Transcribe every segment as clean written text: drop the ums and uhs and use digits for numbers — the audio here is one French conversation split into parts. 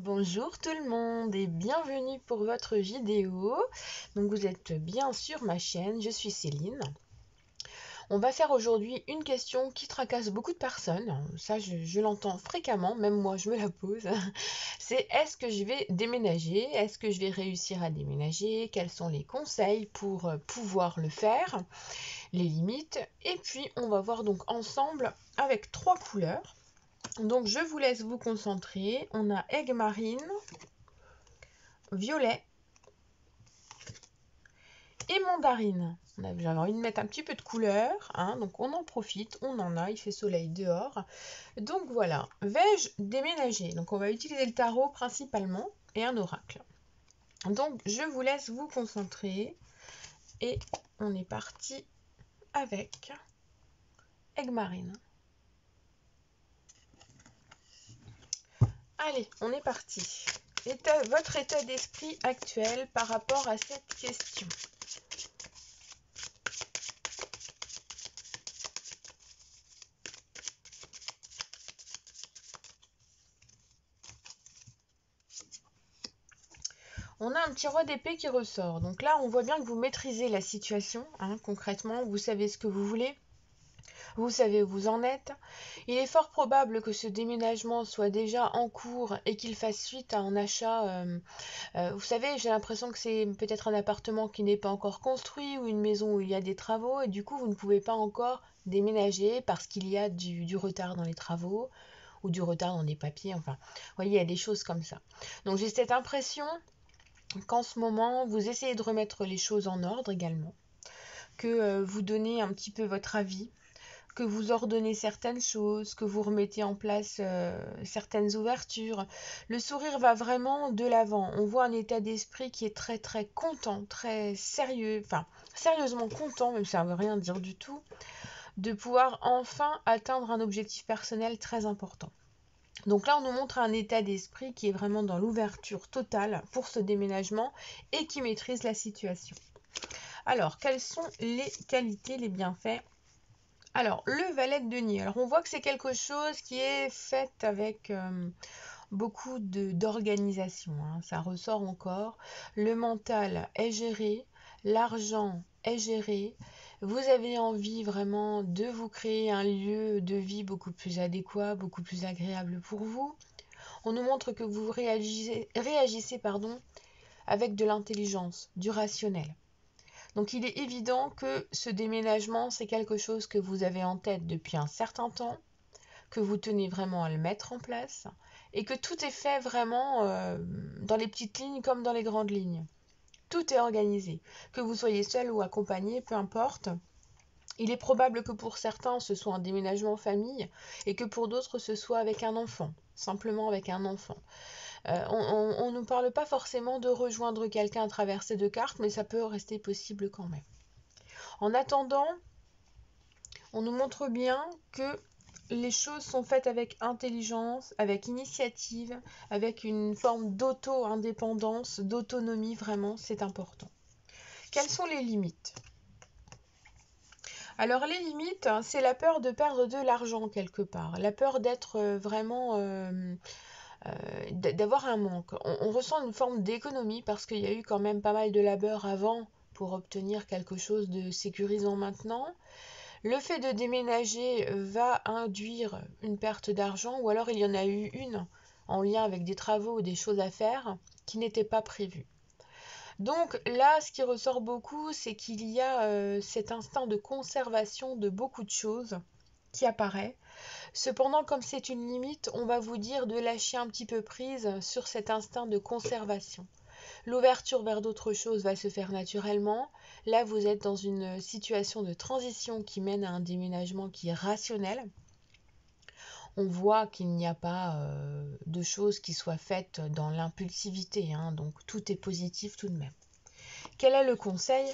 Bonjour tout le monde et bienvenue pour votre vidéo. Donc vous êtes bien sur ma chaîne, je suis Céline. On va faire aujourd'hui une question qui tracasse beaucoup de personnes. Ça, je l'entends fréquemment, même moi je me la pose. C'est est-ce que je vais déménager? Est-ce que je vais réussir à déménager? Quels sont les conseils pour pouvoir le faire? Les limites. Et puis on va voir donc ensemble avec 3 couleurs. Donc je vous laisse vous concentrer. On a aigue marine, violet et mandarine. J'avais envie de mettre un petit peu de couleur, hein, donc on en profite, on en a, il fait soleil dehors. Donc voilà, vais-je déménager? Donc on va utiliser le tarot principalement et un oracle. Donc je vous laisse vous concentrer et on est parti avec aigue marine. Allez, on est parti. Votre état d'esprit actuel par rapport à cette question. On a un petit roi d'épée qui ressort. Donc là, on voit bien que vous maîtrisez la situation, hein, concrètement. Vous savez ce que vous voulez. Vous savez où vous en êtes. Il est fort probable que ce déménagement soit déjà en cours et qu'il fasse suite à un achat. Vous savez, j'ai l'impression que c'est peut-être un appartement qui n'est pas encore construit ou une maison où il y a des travaux et du coup, vous ne pouvez pas encore déménager parce qu'il y a du retard dans les travaux ou du retard dans les papiers. Enfin, vous voyez, il y a des choses comme ça. Donc j'ai cette impression qu'en ce moment, vous essayez de remettre les choses en ordre également, que vous donnez un petit peu votre avis, que vous ordonnez certaines choses, que vous remettez en place certaines ouvertures. Le sourire va vraiment de l'avant. On voit un état d'esprit qui est très très content, très sérieux, enfin sérieusement content, même si ça ne veut rien dire du tout, de pouvoir enfin atteindre un objectif personnel très important. Donc là, on nous montre un état d'esprit qui est vraiment dans l'ouverture totale pour ce déménagement et qui maîtrise la situation. Alors, quelles sont les qualités, les bienfaits? Alors, le valet de denier. Alors, on voit que c'est quelque chose qui est fait avec beaucoup d'organisation. Hein. Ça ressort encore. Le mental est géré. L'argent est géré. Vous avez envie vraiment de vous créer un lieu de vie beaucoup plus adéquat, beaucoup plus agréable pour vous. On nous montre que vous réagissez avec de l'intelligence, du rationnel. Donc il est évident que ce déménagement, c'est quelque chose que vous avez en tête depuis un certain temps, que vous tenez vraiment à le mettre en place, et que tout est fait vraiment dans les petites lignes comme dans les grandes lignes. Tout est organisé. Que vous soyez seul ou accompagné, peu importe. Il est probable que pour certains, ce soit un déménagement en famille, et que pour d'autres, ce soit avec un enfant, simplement avec un enfant. On ne parle pas forcément de rejoindre quelqu'un à travers ces deux cartes, mais ça peut rester possible quand même. En attendant, on nous montre bien que les choses sont faites avec intelligence, avec initiative, avec une forme d'auto-indépendance, d'autonomie, vraiment, c'est important. Quelles sont les limites? Alors les limites, c'est la peur de perdre de l'argent quelque part, la peur d'être vraiment... d'avoir un manque. On ressent une forme d'économie parce qu'il y a eu quand même pas mal de labeur avant pour obtenir quelque chose de sécurisant maintenant. Le fait de déménager va induire une perte d'argent ou alors il y en a eu une en lien avec des travaux ou des choses à faire qui n'étaient pas prévues. Donc là, ce qui ressort beaucoup, c'est qu'il y a cet instinct de conservation de beaucoup de choses qui apparaît. Cependant, comme c'est une limite, on va vous dire de lâcher un petit peu prise sur cet instinct de conservation. L'ouverture vers d'autres choses va se faire naturellement. Là, vous êtes dans une situation de transition qui mène à un déménagement qui est rationnel. On voit qu'il n'y a pas de choses qui soient faites dans l'impulsivité, hein, donc tout est positif tout de même. Quel est le conseil?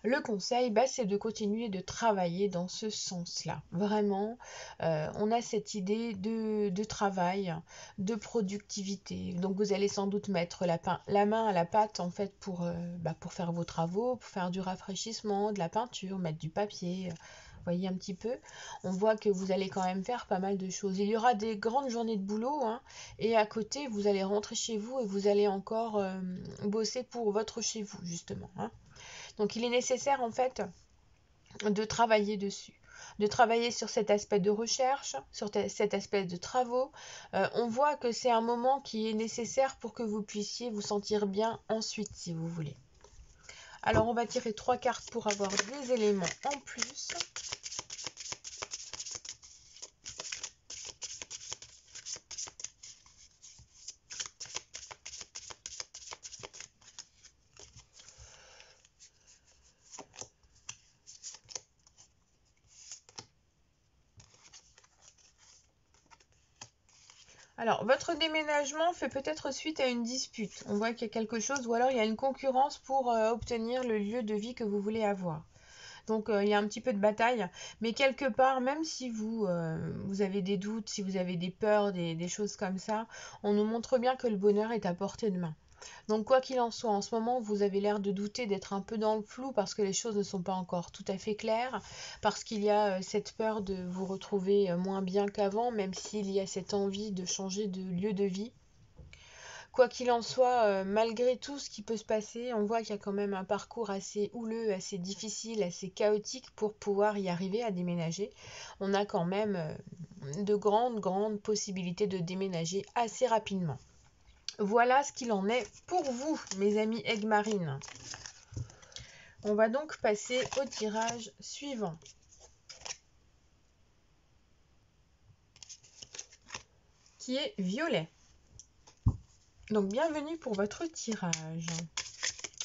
Le conseil, c'est de continuer de travailler dans ce sens-là. Vraiment, on a cette idée de travail, de productivité. Donc vous allez sans doute mettre la main à la pâte en fait pour faire vos travaux, pour faire du rafraîchissement, de la peinture, mettre du papier. voyez un petit peu, on voit que vous allez quand même faire pas mal de choses. Il y aura des grandes journées de boulot, hein, et à côté, vous allez rentrer chez vous et vous allez encore bosser pour votre chez vous, justement, hein. Donc il est nécessaire en fait de travailler dessus, de travailler sur cet aspect de recherche, sur cet aspect de travaux. On voit que c'est un moment qui est nécessaire pour que vous puissiez vous sentir bien ensuite, si vous voulez. Alors, on va tirer 3 cartes pour avoir des éléments en plus. Alors, votre déménagement fait peut-être suite à une dispute. On voit qu'il y a quelque chose, ou alors il y a une concurrence pour obtenir le lieu de vie que vous voulez avoir. Donc, il y a un petit peu de bataille. Mais quelque part, même si vous avez des doutes, si vous avez des peurs, des choses comme ça, on nous montre bien que le bonheur est à portée de main. Donc quoi qu'il en soit, en ce moment, vous avez l'air de douter, d'être un peu dans le flou parce que les choses ne sont pas encore tout à fait claires, parce qu'il y a cette peur de vous retrouver moins bien qu'avant, même s'il y a cette envie de changer de lieu de vie. Quoi qu'il en soit, malgré tout ce qui peut se passer, on voit qu'il y a quand même un parcours assez houleux, assez difficile, assez chaotique pour pouvoir y arriver à déménager. On a quand même de grandes possibilités de déménager assez rapidement. Voilà ce qu'il en est pour vous, mes amis Aigmarines. On va donc passer au tirage suivant. Qui est violet. Donc bienvenue pour votre tirage.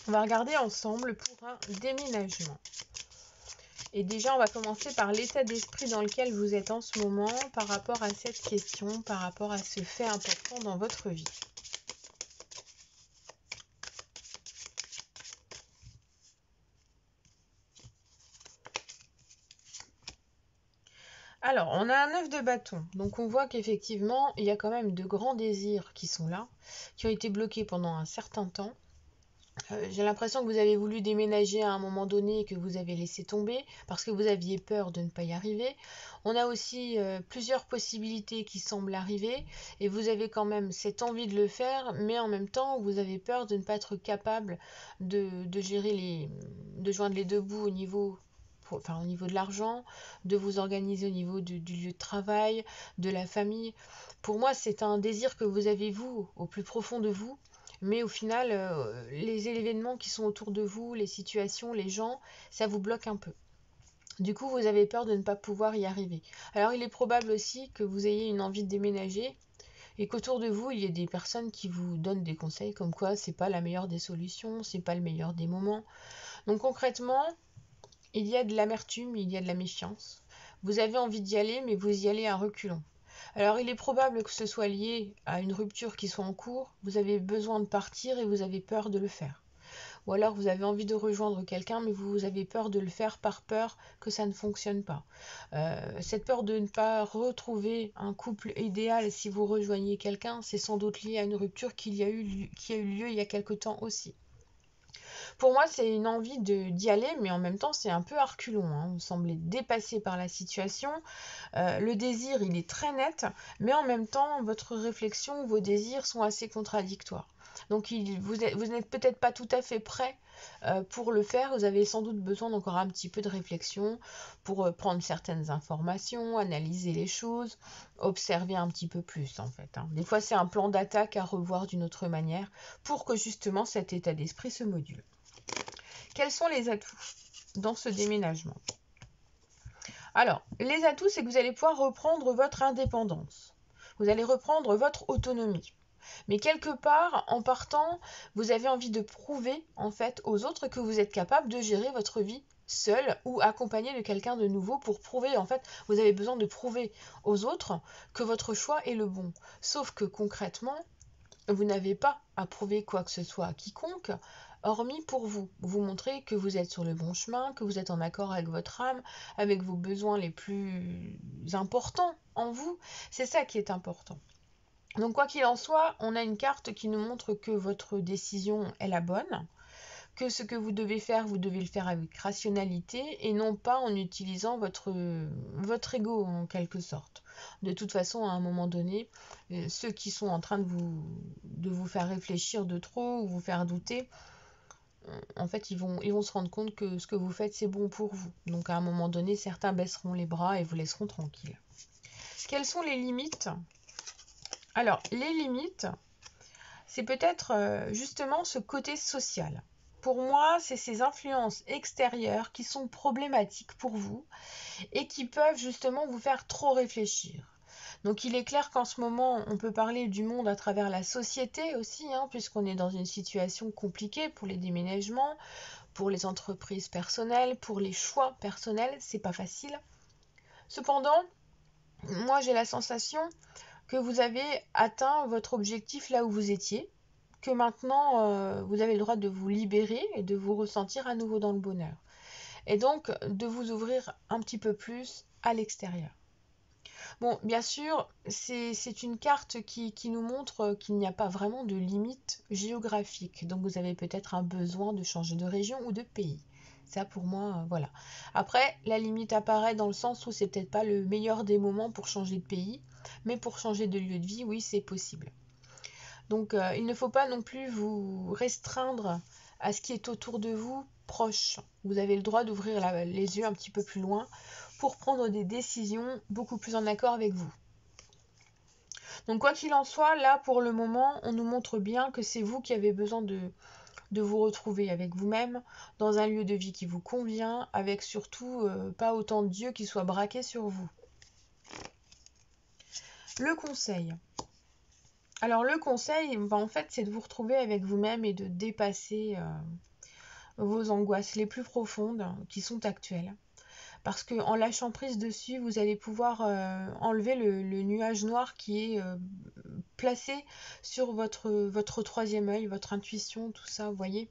On va regarder ensemble pour un déménagement. Et déjà, on va commencer par l'état d'esprit dans lequel vous êtes en ce moment par rapport à cette question, par rapport à ce fait important dans votre vie. Alors, on a un 9 de bâton, donc on voit qu'effectivement, il y a quand même de grands désirs qui sont là, qui ont été bloqués pendant un certain temps. J'ai l'impression que vous avez voulu déménager à un moment donné et que vous avez laissé tomber parce que vous aviez peur de ne pas y arriver. On a aussi plusieurs possibilités qui semblent arriver et vous avez quand même cette envie de le faire, mais en même temps, vous avez peur de ne pas être capable de gérer de joindre les deux bouts au niveau de l'argent, de vous organiser au niveau du lieu de travail, de la famille. Pour moi, c'est un désir que vous avez, vous, au plus profond de vous, mais au final, les événements qui sont autour de vous, les situations, les gens, ça vous bloque un peu. Du coup, vous avez peur de ne pas pouvoir y arriver. Alors, il est probable aussi que vous ayez une envie de déménager et qu'autour de vous, il y ait des personnes qui vous donnent des conseils comme quoi c'est pas la meilleure des solutions, c'est pas le meilleur des moments. Donc concrètement, il y a de l'amertume, il y a de la méfiance. Vous avez envie d'y aller, mais vous y allez à reculons. Alors il est probable que ce soit lié à une rupture qui soit en cours, vous avez besoin de partir et vous avez peur de le faire. Ou alors vous avez envie de rejoindre quelqu'un, mais vous avez peur de le faire par peur que ça ne fonctionne pas. Cette peur de ne pas retrouver un couple idéal si vous rejoignez quelqu'un, c'est sans doute lié à une rupture qui a eu lieu il y a quelque temps aussi. Pour moi, c'est une envie d'y aller, mais en même temps, c'est un peu à reculons, hein. Vous semblez dépassé par la situation. Le désir, il est très net, mais en même temps, votre réflexion, vos désirs sont assez contradictoires. Donc, vous n'êtes peut-être pas tout à fait prêt pour le faire. Vous avez sans doute besoin d'encore un petit peu de réflexion pour prendre certaines informations, analyser les choses, observer un petit peu plus, en fait, hein. Des fois, c'est un plan d'attaque à revoir d'une autre manière pour que justement cet état d'esprit se module. Quels sont les atouts dans ce déménagement? Alors, les atouts, c'est que vous allez pouvoir reprendre votre indépendance. Vous allez reprendre votre autonomie. Mais quelque part, en partant, vous avez envie de prouver, en fait, aux autres que vous êtes capable de gérer votre vie seul ou accompagné de quelqu'un de nouveau pour prouver, en fait, vous avez besoin de prouver aux autres que votre choix est le bon. Sauf que concrètement, vous n'avez pas à prouver quoi que ce soit à quiconque, hormis pour vous. Vous montrez que vous êtes sur le bon chemin, que vous êtes en accord avec votre âme, avec vos besoins les plus importants en vous. C'est ça qui est important. Donc quoi qu'il en soit, on a une carte qui nous montre que votre décision est la bonne, que ce que vous devez faire, vous devez le faire avec rationalité et non pas en utilisant votre ego en quelque sorte. De toute façon, à un moment donné, ceux qui sont en train de vous faire réfléchir de trop ou vous faire douter, en fait, ils vont se rendre compte que ce que vous faites, c'est bon pour vous. Donc, à un moment donné, certains baisseront les bras et vous laisseront tranquille. Quelles sont les limites? Alors, les limites, c'est peut-être justement ce côté social. Pour moi, c'est ces influences extérieures qui sont problématiques pour vous et qui peuvent justement vous faire trop réfléchir. Donc il est clair qu'en ce moment, on peut parler du monde à travers la société aussi, puisqu'on est dans une situation compliquée pour les déménagements, pour les entreprises personnelles, pour les choix personnels, c'est pas facile. Cependant, moi j'ai la sensation que vous avez atteint votre objectif là où vous étiez, que maintenant vous avez le droit de vous libérer et de vous ressentir à nouveau dans le bonheur. Et donc de vous ouvrir un petit peu plus à l'extérieur. Bon, bien sûr, c'est une carte qui nous montre qu'il n'y a pas vraiment de limite géographique. Donc vous avez peut-être un besoin de changer de région ou de pays. Ça pour moi, voilà. Après, la limite apparaît dans le sens où c'est peut-être pas le meilleur des moments pour changer de pays, mais pour changer de lieu de vie, oui, c'est possible. Donc il ne faut pas non plus vous restreindre à ce qui est autour de vous proche. Vous avez le droit d'ouvrir les yeux un petit peu plus loin pour prendre des décisions beaucoup plus en accord avec vous. Donc quoi qu'il en soit, là pour le moment, on nous montre bien que c'est vous qui avez besoin de vous retrouver avec vous-même, dans un lieu de vie qui vous convient, avec surtout pas autant d'yeux qui soient braqués sur vous. Le conseil. Alors le conseil, en fait, c'est de vous retrouver avec vous-même et de dépasser vos angoisses les plus profondes qui sont actuelles. Parce qu'en lâchant prise dessus, vous allez pouvoir enlever le nuage noir qui est placé sur votre troisième œil, votre intuition, tout ça, vous voyez.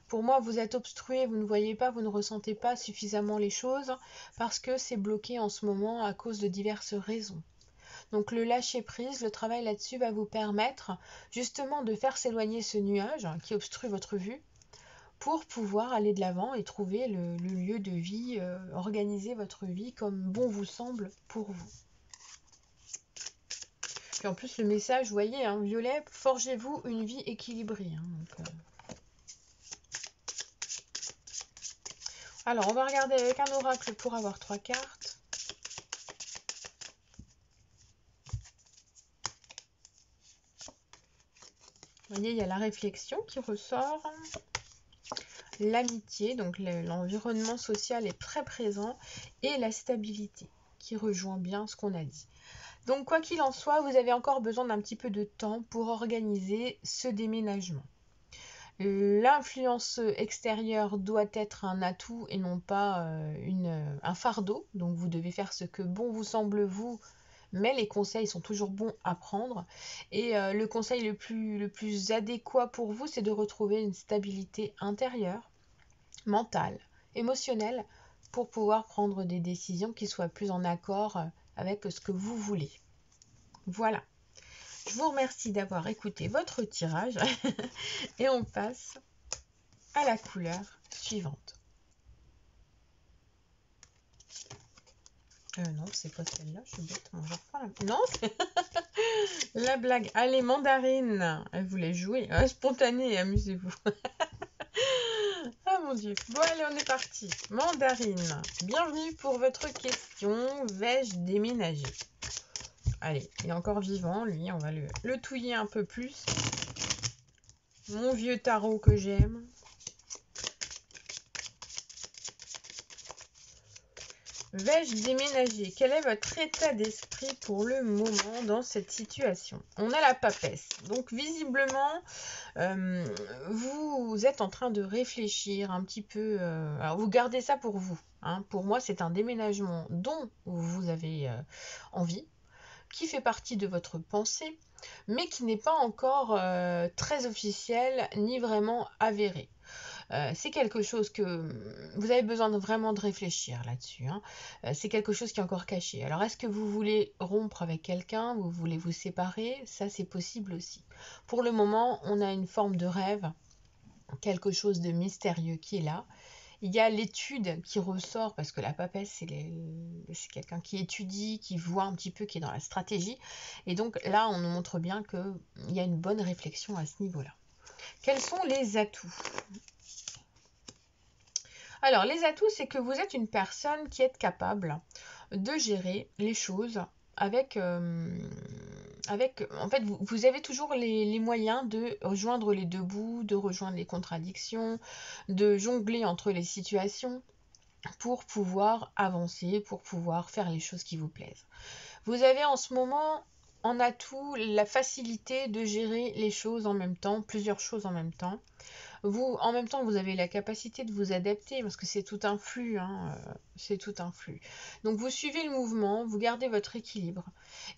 Pour moi, vous êtes obstrué, vous ne voyez pas, vous ne ressentez pas suffisamment les choses parce que c'est bloqué en ce moment à cause de diverses raisons. Donc le lâcher prise, le travail là-dessus va vous permettre justement de faire s'éloigner ce nuage qui obstrue votre vue pour pouvoir aller de l'avant et trouver le lieu de vie, organiser votre vie comme bon vous semble pour vous. Puis en plus le message, vous voyez, violet, forgez-vous une vie équilibrée. Alors on va regarder avec un oracle pour avoir 3 cartes. Vous voyez, il y a la réflexion qui ressort. L'amitié, donc l'environnement social est très présent, et la stabilité, qui rejoint bien ce qu'on a dit. Donc quoi qu'il en soit, vous avez encore besoin d'un petit peu de temps pour organiser ce déménagement. L'influence extérieure doit être un atout et non pas un fardeau, donc vous devez faire ce que bon vous semble vous, mais les conseils sont toujours bons à prendre. Et le conseil le plus adéquat pour vous, c'est de retrouver une stabilité intérieure, mentale, émotionnelle, pour pouvoir prendre des décisions qui soient plus en accord avec ce que vous voulez. Voilà. Je vous remercie d'avoir écouté votre tirage et on passe à la couleur suivante. Non, c'est pas celle-là, je suis bête. Non, c'est la blague. Allez, mandarine. Elle voulait jouer. Spontané, amusez-vous. Ah mon dieu. Bon, allez, on est parti. Mandarine. Bienvenue pour votre question. Vais-je déménager? Allez, il est encore vivant, lui. On va le touiller un peu plus. Mon vieux tarot que j'aime. Vais-je déménager? Quel est votre état d'esprit pour le moment dans cette situation? On a la papesse. Donc visiblement, vous êtes en train de réfléchir un petit peu. Alors vous gardez ça pour vous. Pour moi, c'est un déménagement dont vous avez envie, qui fait partie de votre pensée, mais qui n'est pas encore très officiel ni vraiment avéré. C'est quelque chose que vous avez besoin vraiment de réfléchir là-dessus. C'est quelque chose qui est encore caché. Alors, est-ce que vous voulez rompre avec quelqu'un? Vous voulez vous séparer? Ça, c'est possible aussi. Pour le moment, on a une forme de rêve quelque chose de mystérieux qui est là. Il y a l'étude qui ressort, parce que la papesse, c'est quelqu'un qui étudie, qui voit un petit peu, qui est dans la stratégie. Et donc là, on nous montre bien qu'il y a une bonne réflexion à ce niveau-là. Quels sont les atouts? Alors, les atouts, c'est que vous êtes une personne qui est capable de gérer les choses avec en fait, vous avez toujours les moyens de rejoindre les deux bouts, de rejoindre les contradictions, de jongler entre les situations pour pouvoir avancer, pour pouvoir faire les choses qui vous plaisent. Vous avez en ce moment en atout la facilité de gérer les choses en même temps, plusieurs choses en même temps. En même temps, vous avez la capacité de vous adapter parce que c'est tout un flux, c'est tout un flux. Donc vous suivez le mouvement, vous gardez votre équilibre.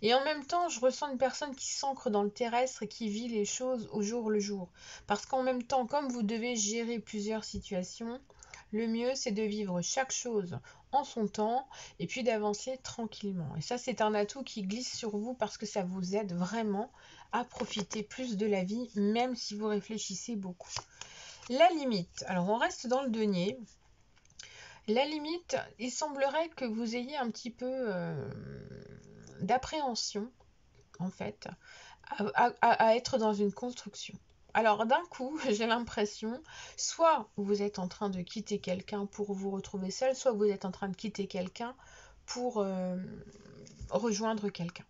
Et en même temps, je ressens une personne qui s'ancre dans le terrestre et qui vit les choses au jour le jour. Parce qu'en même temps, comme vous devez gérer plusieurs situations, le mieux c'est de vivre chaque chose en son temps et puis d'avancer tranquillement. Et ça, c'est un atout qui glisse sur vous parce que ça vous aide vraiment à profiter plus de la vie, même si vous réfléchissez beaucoup. La limite. Alors, on reste dans le denier. La limite, il semblerait que vous ayez un petit peu d'appréhension, en fait, à être dans une construction. Alors, d'un coup, j'ai l'impression, soit vous êtes en train de quitter quelqu'un pour vous retrouver seul, soit vous êtes en train de quitter quelqu'un pour rejoindre quelqu'un.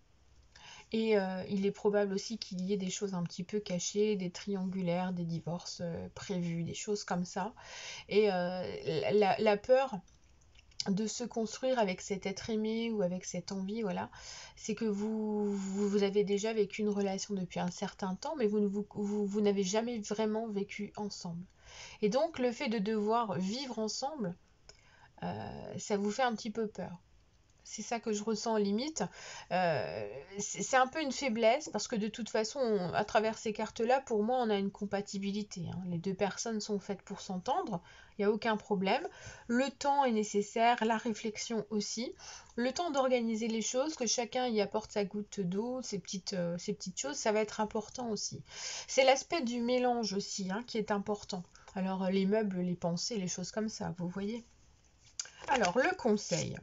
Et il est probable aussi qu'il y ait des choses un petit peu cachées, des triangulaires, des divorces prévus, des choses comme ça. Et la peur de se construire avec cet être aimé ou avec cette envie, voilà, c'est que vous avez déjà vécu une relation depuis un certain temps, mais vous n'avez jamais vraiment vécu ensemble. Et donc le fait de devoir vivre ensemble, ça vous fait un petit peu peur. C'est ça que je ressens limite. C'est un peu une faiblesse parce que de toute façon, à travers ces cartes-là, pour moi, on a une compatibilité. Les deux personnes sont faites pour s'entendre. Il n'y a aucun problème. Le temps est nécessaire, la réflexion aussi. Le temps d'organiser les choses, que chacun y apporte sa goutte d'eau, ses petites choses, ça va être important aussi. C'est l'aspect du mélange aussi qui est important. Alors, les meubles, les pensées, les choses comme ça, vous voyez. Alors, le conseil.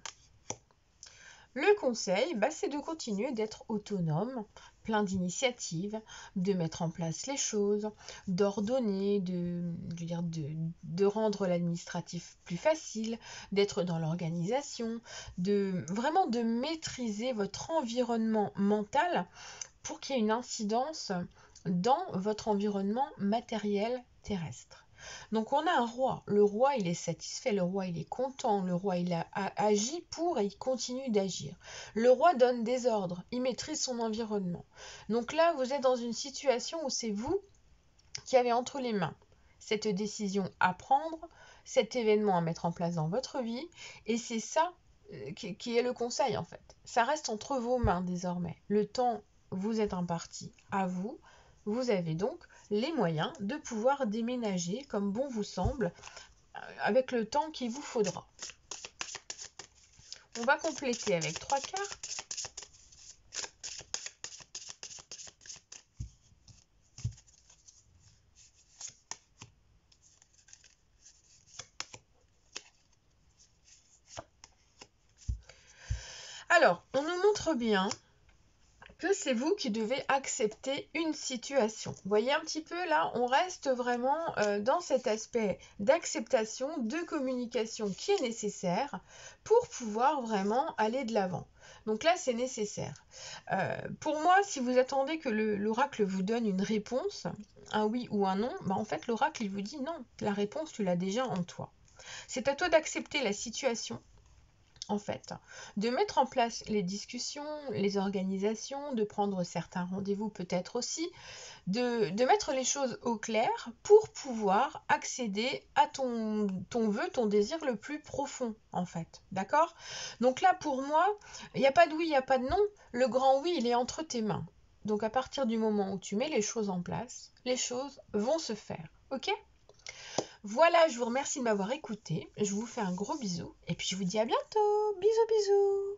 Le conseil, c'est de continuer d'être autonome, plein d'initiatives, de mettre en place les choses, d'ordonner, de rendre l'administratif plus facile, d'être dans l'organisation, vraiment de maîtriser votre environnement mental pour qu'il y ait une incidence dans votre environnement matériel terrestre. Donc on a un roi. Le roi, il est satisfait, le roi, il est content, le roi, il a agi pour et il continue d'agir. Le roi donne des ordres, il maîtrise son environnement. Donc là, vous êtes dans une situation où c'est vous qui avez entre les mains cette décision à prendre, cet événement à mettre en place dans votre vie, et c'est ça qui est le conseil en fait. Ça reste entre vos mains désormais. Le temps vous est imparti à vous. Vous avez donc les moyens de pouvoir déménager comme bon vous semble avec le temps qu'il vous faudra. On va compléter avec 3 cartes. Alors, on nous montre bien que c'est vous qui devez accepter une situation. Vous voyez un petit peu là, on reste vraiment dans cet aspect d'acceptation, de communication qui est nécessaire pour pouvoir vraiment aller de l'avant. Donc là, c'est nécessaire. Pour moi, si vous attendez que l'oracle vous donne une réponse, un oui ou un non, en fait, l'oracle, il vous dit non, la réponse, tu l'as déjà en toi. C'est à toi d'accepter la situation, en fait, de mettre en place les discussions, les organisations, de prendre certains rendez-vous peut-être aussi, de mettre les choses au clair pour pouvoir accéder à ton vœu, ton désir le plus profond, en fait. D'accord? Donc là, pour moi, il n'y a pas de oui, il n'y a pas de non. Le grand oui, il est entre tes mains. Donc à partir du moment où tu mets les choses en place, les choses vont se faire. Ok? Voilà, je vous remercie de m'avoir écouté. Je vous fais un gros bisou et puis je vous dis à bientôt. Bisous, bisous.